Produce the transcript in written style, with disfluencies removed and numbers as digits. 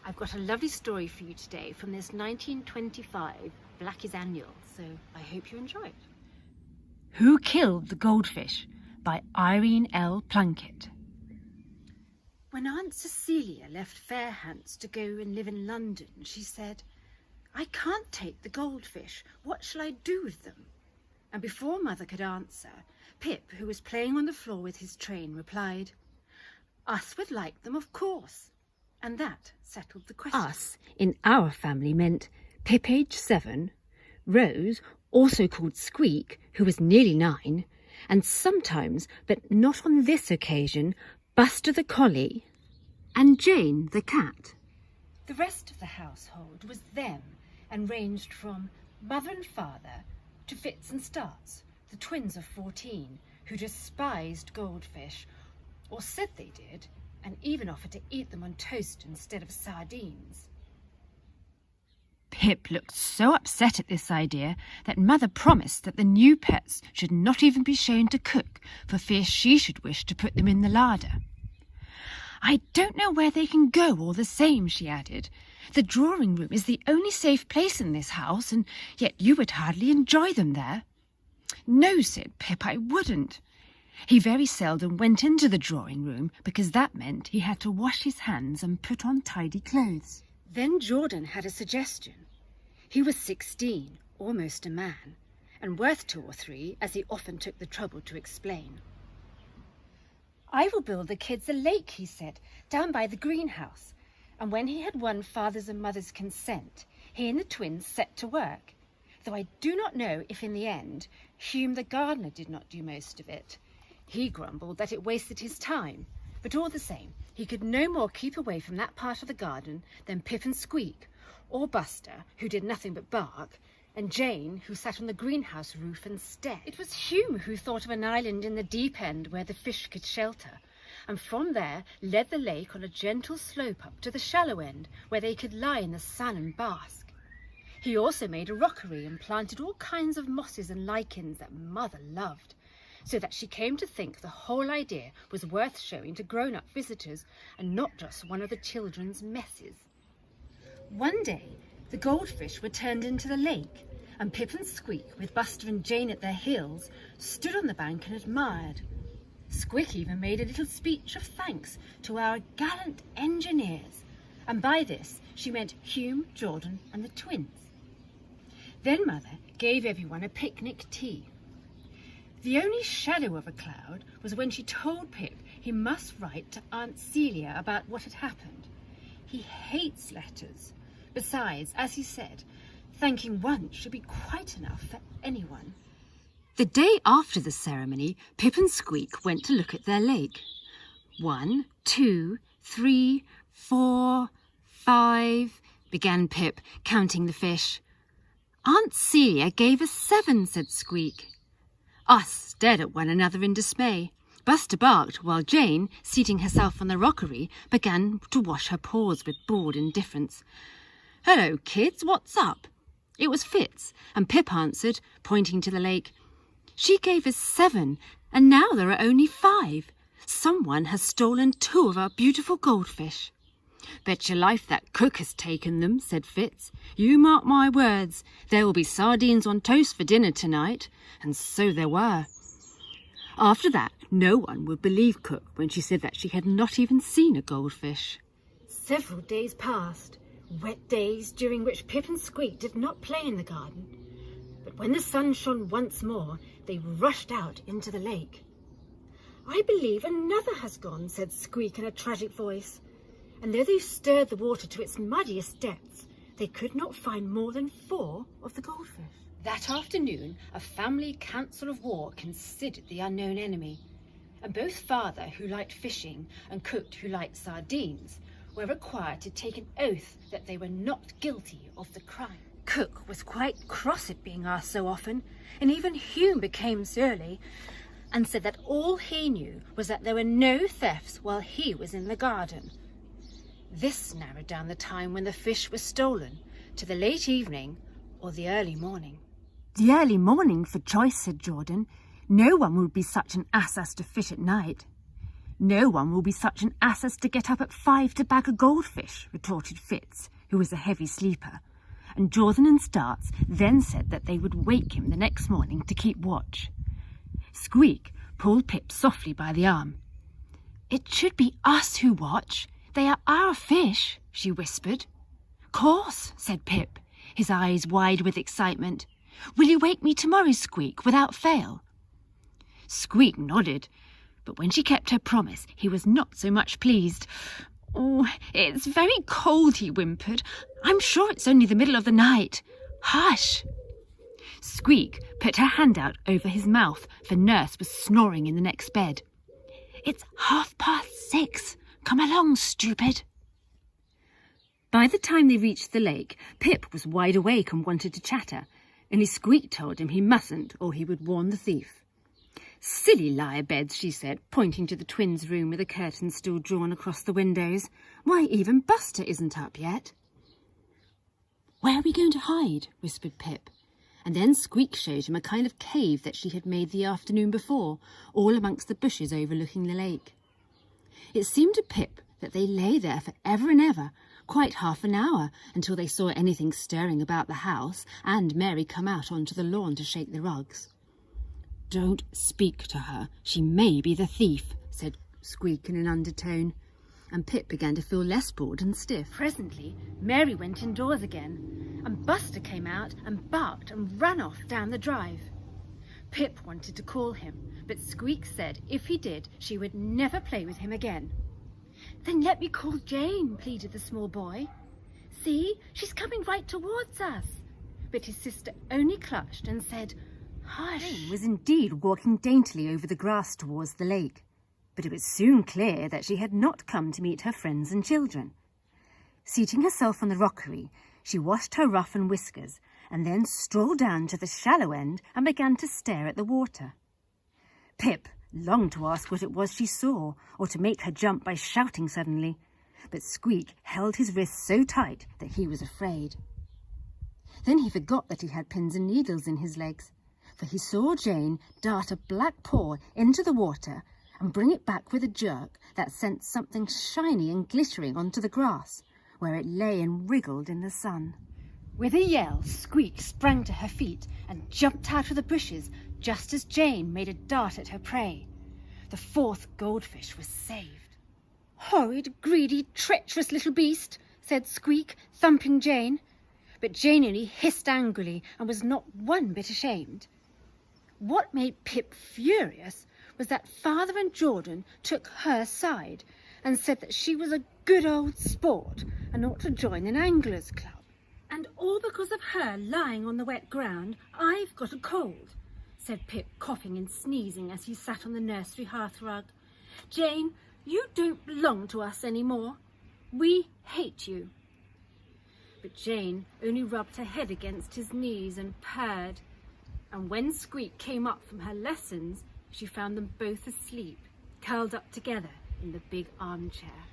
I've got a lovely story for you today from this 1925 Blackies annual, so I hope you enjoy it. Who Killed the Goldfish by Irene L. Plunkett. When Aunt Cecilia left Fairhants to go and live in London, she said, "I can't take the goldfish. What shall I do with them?" And before Mother could answer, Pip, who was playing on the floor with his train, replied, "Us would like them, of course." And that settled the question. Us in our family meant Pip, aged 7, Rose, also called Squeak, who was nearly 9, and sometimes, but not on this occasion, Buster the collie, and Jane the cat. The rest of the household was them and ranged from mother and father to Fitz and Starts, the twins of 14, who despised goldfish, or said they did, and even offered to eat them on toast instead of sardines. Pip looked so upset at this idea that Mother promised that the new pets should not even be shown to cook for fear she should wish to put them in the larder. "I don't know where they can go all the same," she added. "The drawing room is the only safe place in this house, and yet you would hardly enjoy them there." "No," said Pip, "I wouldn't." He very seldom went into the drawing room because that meant he had to wash his hands and put on tidy clothes. Then Jordan had a suggestion. He was 16, almost a man, and worth 2 or 3, as he often took the trouble to explain. "I will build the kids a lake," he said, "down by the greenhouse." And when he had won Father's and Mother's consent, he and the twins set to work, though I do not know if in the end Hume the gardener did not do most of it. He grumbled that it wasted his time, but all the same, he could no more keep away from that part of the garden than Pip and Squeak, or Buster, who did nothing but bark, and Jane, who sat on the greenhouse roof and stared. It was Hume who thought of an island in the deep end where the fish could shelter, and from there led the lake on a gentle slope up to the shallow end where they could lie in the sun and bask. He also made a rockery and planted all kinds of mosses and lichens that Mother loved, so that she came to think the whole idea was worth showing to grown-up visitors and not just one of the children's messes. One day, the goldfish were turned into the lake, and Pip and Squeak, with Buster and Jane at their heels, stood on the bank and admired. Squeak even made a little speech of thanks to our gallant engineers, and by this she meant Hume, Jordan and the twins. Then Mother gave everyone a picnic tea. The only shadow of a cloud was when she told Pip he must write to Aunt Celia about what had happened. He hates letters. Besides, as he said, thanking once should be quite enough for anyone. The day after the ceremony, Pip and Squeak went to look at their lake. 1, 2, 3, 4, 5, began Pip, counting the fish. "Aunt Celia gave us 7, said Squeak. Us stared at one another in dismay. Buster barked while Jane, seating herself on the rockery, began to wash her paws with bored indifference. "Hello, kids, what's up?" It was Fitz, and Pip answered, pointing to the lake. "She gave us 7, and now there are only 5. Someone has stolen 2 of our beautiful goldfish." "Bet your life that cook has taken them," said Fitz. "You mark my words, there will be sardines on toast for dinner tonight." And so there were. After that, no one would believe Cook when she said that she had not even seen a goldfish. Several days passed, wet days during which Pip and Squeak did not play in the garden. But when the sun shone once more, they rushed out into the lake. "I believe another has gone," said Squeak in a tragic voice. And though they stirred the water to its muddiest depths, they could not find more than 4 of the goldfish. That afternoon, a family council of war considered the unknown enemy, and both Father, who liked fishing, and Cook, who liked sardines, were required to take an oath that they were not guilty of the crime. Cook was quite cross at being asked so often, and even Hume became surly, and said that all he knew was that there were no thefts while he was in the garden. This narrowed down the time when the fish were stolen to the late evening or the early morning. "The early morning for choice," said Jordan. "No one would be such an ass as to fish at night." No one will be such an ass as to get up at 5 to bag a goldfish, retorted Fitz, who was a heavy sleeper. And Jordan and Starts then said that they would wake him the next morning to keep watch. Squeak pulled Pip softly by the arm. "It should be us who watch. They are our fish," she whispered. "Course," said Pip, his eyes wide with excitement. "Will you wake me tomorrow, Squeak, without fail?" Squeak nodded, but when she kept her promise, he was not so much pleased. "Oh, it's very cold," he whimpered. "I'm sure it's only the middle of the night. Hush!" Squeak put her hand out over his mouth, for Nurse was snoring in the next bed. "It's 6:30. Come along, stupid." By the time they reached the lake, Pip was wide awake and wanted to chatter, only Squeak told him he mustn't or he would warn the thief. "Silly lie beds," she said, pointing to the twins' room with the curtains still drawn across the windows. "Why, even Buster isn't up yet." "Where are we going to hide?" whispered Pip. And then Squeak showed him a kind of cave that she had made the afternoon before, all amongst the bushes overlooking the lake. It seemed to Pip that they lay there for ever and ever, quite half an hour, until they saw anything stirring about the house and Mary come out onto the lawn to shake the rugs. "Don't speak to her. She may be the thief," said Squeak in an undertone, and Pip began to feel less bored and stiff. Presently, Mary went indoors again, and Buster came out and barked and ran off down the drive. Pip wanted to call him, but Squeak said if he did, she would never play with him again. "Then let me call Jane," pleaded the small boy. "See, she's coming right towards us." But his sister only clutched and said, "Hush." Jane was indeed walking daintily over the grass towards the lake, but it was soon clear that she had not come to meet her friends and children. Seating herself on the rockery, she washed her ruff and whiskers, and then strolled down to the shallow end and began to stare at the water. Pip longed to ask what it was she saw, or to make her jump by shouting suddenly, but Squeak held his wrists so tight that he was afraid. Then he forgot that he had pins and needles in his legs, for he saw Jane dart a black paw into the water and bring it back with a jerk that sent something shiny and glittering onto the grass, where it lay and wriggled in the sun. With a yell, Squeak sprang to her feet and jumped out of the bushes just as Jane made a dart at her prey. The fourth goldfish was saved. "Horrid, greedy, treacherous little beast," said Squeak, thumping Jane. But Jane only hissed angrily and was not one bit ashamed. What made Pip furious was that Father and Jordan took her side and said that she was a good old sport and ought to join an anglers' club. "And all because of her lying on the wet ground, I've got a cold," said Pip, coughing and sneezing as he sat on the nursery hearthrug. "Jane, you don't belong to us any more. We hate you." But Jane only rubbed her head against his knees and purred, and when Squeak came up from her lessons, she found them both asleep, curled up together in the big armchair.